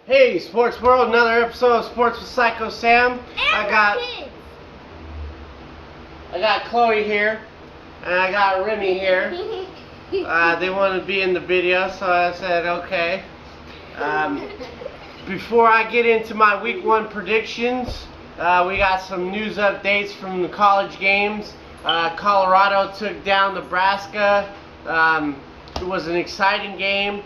Hey, Sports World, another episode of Sports with Psycho Sam. I got Chloe here, and I got Remy here. They want to be in the video, so I said okay. Before I get into my Week 1 predictions, we got some news updates from the college games. Colorado took down Nebraska. It was an exciting game.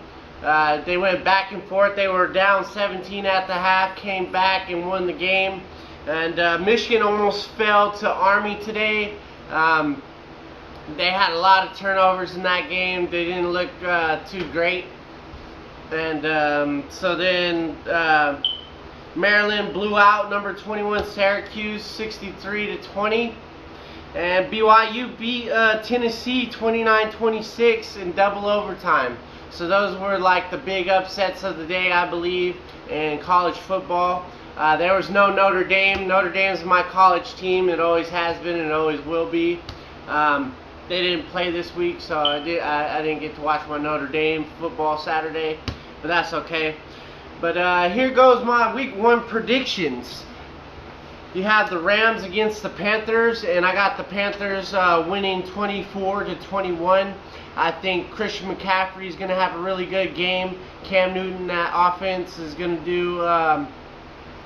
They went back and forth. They were down 17 at the half, came back and won the game. And Michigan almost fell to Army today. They had a lot of turnovers in that game. They didn't look too great. And so then Maryland blew out number 21 Syracuse 63-20. And BYU beat Tennessee 29-26 in double overtime. So those were like the big upsets of the day, I believe, in college football. There was no Notre Dame. Notre Dame's my college team. It always has been and it always will be. They didn't play this week, so I didn't get to watch my Notre Dame football Saturday, but that's okay. But here goes my Week 1 predictions. You have the Rams against the Panthers, and I got the Panthers winning 24-21. I think Christian McCaffrey is going to have a really good game. Cam Newton, that offense, is going to do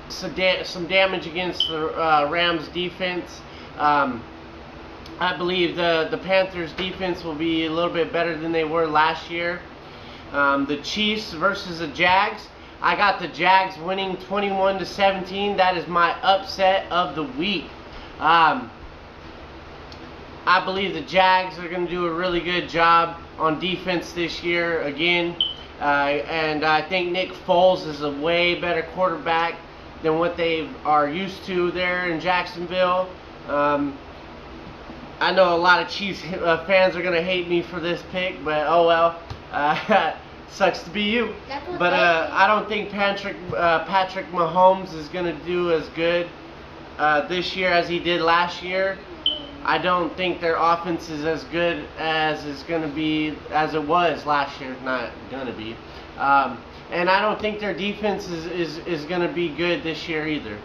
some damage against the Rams defense. I believe the Panthers defense will be a little bit better than they were last year. The Chiefs versus the Jags. I got the Jags winning 21-17. That is my upset of the week. I believe the Jags are going to do a really good job on defense this year again. And I think Nick Foles is a way better quarterback than what they are used to there in Jacksonville. I know a lot of Chiefs fans are going to hate me for this pick, but oh well. Sucks to be you. But I don't think Patrick Mahomes is going to do as good this year as he did last year. I don't think their offense is as good as it's going to be as it was last year. It's not going to be. And I don't think their defense is going to be good this year either.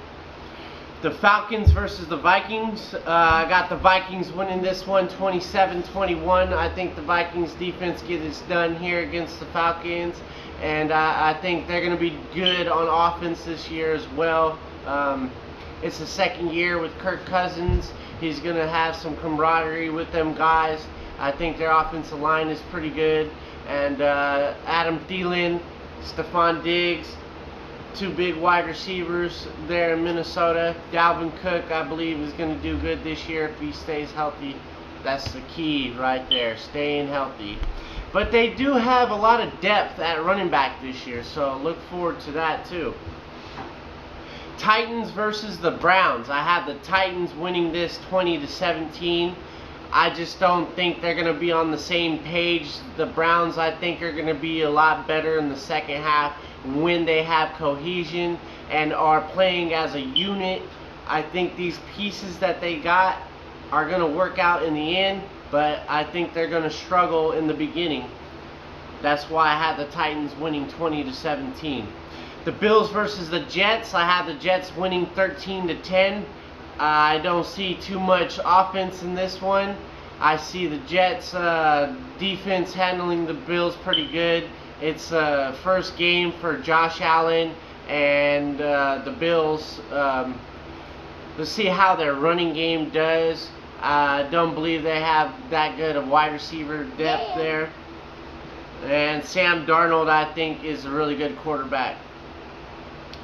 The Falcons versus the Vikings. I got the Vikings winning this one 27-21. I think the Vikings defense gets done here against the Falcons. And I think they're going to be good on offense this year as well. It's the second year with Kirk Cousins. He's going to have some camaraderie with them guys. I think their offensive line is pretty good. And Adam Thielen, Stephon Diggs, two big wide receivers there in Minnesota. Dalvin Cook, I believe, is going to do good this year if he stays healthy. That's the key right there, staying healthy. But they do have a lot of depth at running back this year, so look forward to that too. Titans versus the Browns. I have the Titans winning this 20-17. I just don't think they're going to be on the same page. The Browns, I think, are going to be a lot better in the second half when they have cohesion and are playing as a unit. I think these pieces that they got are going to work out in the end, but I think they're going to struggle in the beginning. That's why I have the Titans winning 20-17. The Bills versus the Jets. I have the Jets winning 13-10. I don't see too much offense in this one. I see the Jets defense handling the Bills pretty good. It's the first game for Josh Allen and the Bills. Let's see how their running game does. I don't believe they have that good of wide receiver depth there. And Sam Darnold, I think, is a really good quarterback.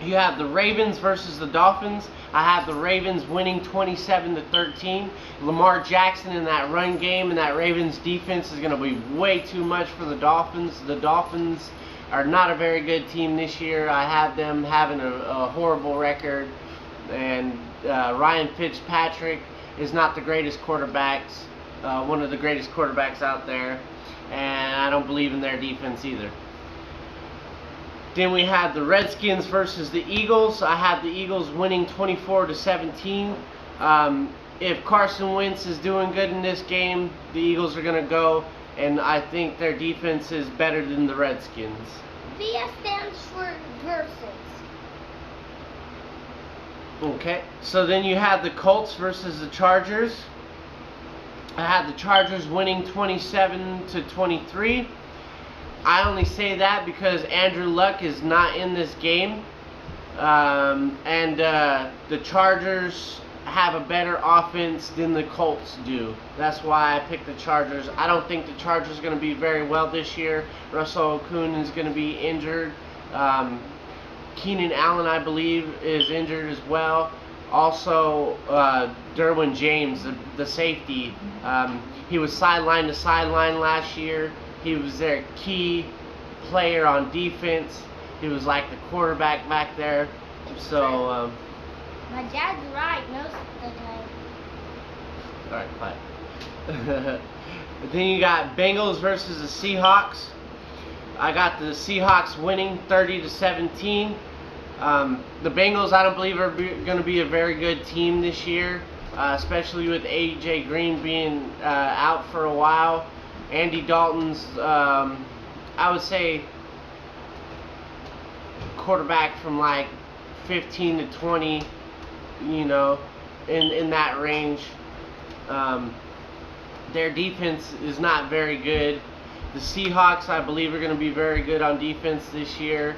You have the Ravens versus the Dolphins. I have the Ravens winning 27-13. Lamar Jackson in that run game and that Ravens defense is going to be way too much for the Dolphins. The Dolphins are not a very good team this year. I have them having a horrible record. And Ryan Fitzpatrick is not the greatest quarterbacks, one of the greatest quarterbacks out there. And I don't believe in their defense either. Then we have the Redskins versus the Eagles. I have the Eagles winning 24-17. If Carson Wentz is doing good in this game, the Eagles are going to go, and I think their defense is better than the Redskins. VS stands for versus. Okay, so then you have the Colts versus the Chargers. I had the Chargers winning 27-23. I only say that because Andrew Luck is not in this game. The Chargers have a better offense than the Colts do. That's why I picked the Chargers. I don't think the Chargers are going to be very well this year. Russell Okung is going to be injured. Keenan Allen, I believe, is injured as well. Also, Derwin James, the safety, he was sideline to sideline last year. He was their key player on defense. He was like the quarterback back there. So, my dad's right most of the time. Alright, quiet. Then you got Bengals versus the Seahawks. I got the Seahawks winning 30-17. The Bengals, I don't believe, are going to be a very good team this year, especially with A.J. Green being out for a while. Andy Dalton's, I would say, quarterback from like 15 to 20, you know, in that range. Their defense is not very good. The Seahawks, I believe, are going to be very good on defense this year,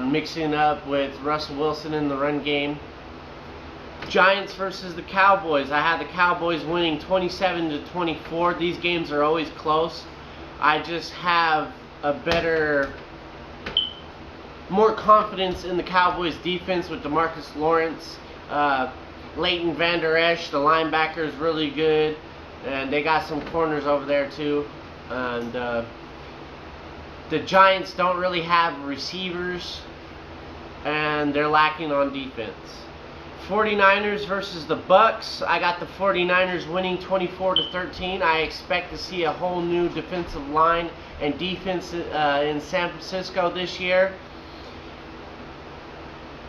mixing up with Russell Wilson in the run game. Giants versus the Cowboys. I had the Cowboys winning 27-24. These games are always close. I just have a more confidence in the Cowboys defense with DeMarcus Lawrence. Leighton Vander Esch, the linebacker, is really good. And they got some corners over there too. And the Giants don't really have receivers. And they're lacking on defense. 49ers versus the Bucks. I got the 49ers winning 24-13. I expect to see a whole new defensive line and defense in San Francisco this year.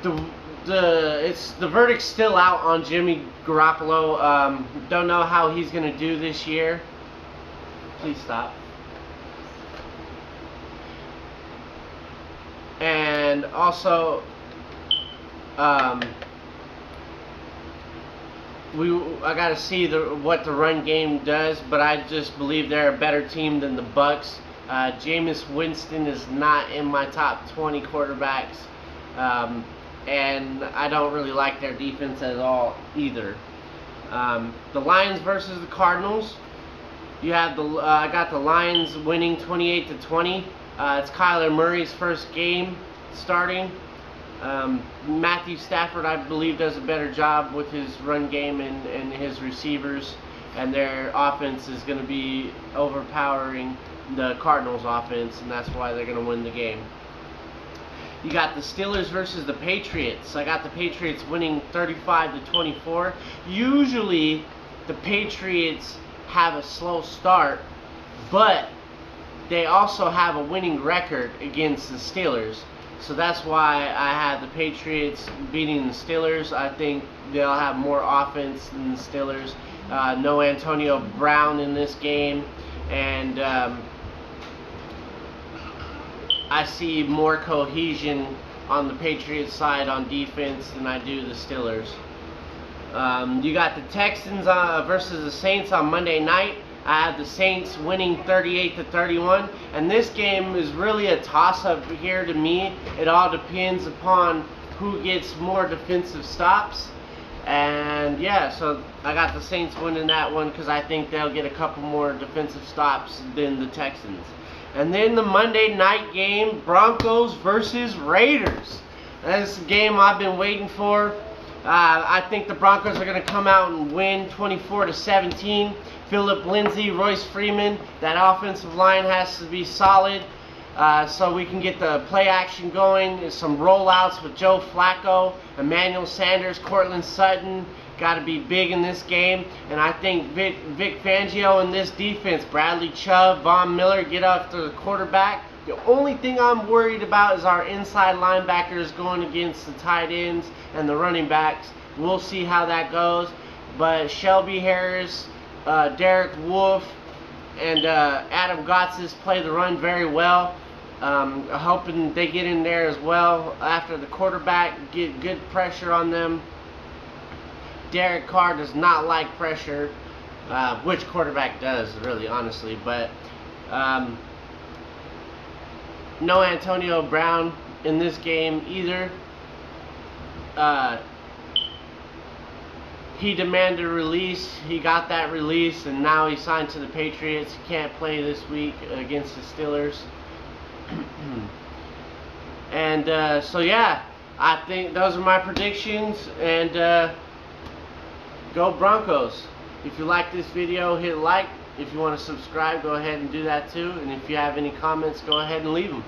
The verdict's still out on Jimmy Garoppolo. Don't know how he's going to do this year. Please stop. And also, I got to see what the run game does, but I just believe they're a better team than the Bucks. Jameis Winston is not in my top 20 quarterbacks, and I don't really like their defense at all either. The Lions versus the Cardinals. You have I got the Lions winning 28-20. It's Kyler Murray's first game starting. Matthew Stafford, I believe, does a better job with his run game and his receivers, and their offense is going to be overpowering the Cardinals' offense, and that's why they're going to win the game. You got the Steelers versus the Patriots. I got the Patriots winning 35-24. Usually, the Patriots have a slow start, but they also have a winning record against the Steelers. So that's why I had the Patriots beating the Steelers. I think they'll have more offense than the Steelers. No Antonio Brown in this game. And I see more cohesion on the Patriots side on defense than I do the Steelers. You got the Texans versus the Saints on Monday night. I have the Saints winning 38-31, and this game is really a toss-up here to me. It all depends upon who gets more defensive stops, and yeah, so I got the Saints winning that one because I think they'll get a couple more defensive stops than the Texans. And then the Monday night game, Broncos versus Raiders. That's a game I've been waiting for. I think the Broncos are going to come out and win 24-17. Phillip Lindsay, Royce Freeman, that offensive line has to be solid so we can get the play action going. Some rollouts with Joe Flacco, Emmanuel Sanders, Cortland Sutton. Got to be big in this game. And I think Vic Fangio and this defense, Bradley Chubb, Von Miller, get after the quarterback. The only thing I'm worried about is our inside linebackers going against the tight ends and the running backs. We'll see how that goes. But Shelby Harris, Derek Wolfe, and Adam Gotsis play the run very well. Hoping they get in there as well after the quarterback, get good pressure on them. Derek Carr does not like pressure, which quarterback does, really, honestly. But no Antonio Brown in this game either. He demanded a release. He got that release, and now he signed to the Patriots. He can't play this week against the Steelers. And so yeah, I think those are my predictions. And go Broncos. If you like this video, hit like. If you want to subscribe, go ahead and do that too. And if you have any comments, go ahead and leave them.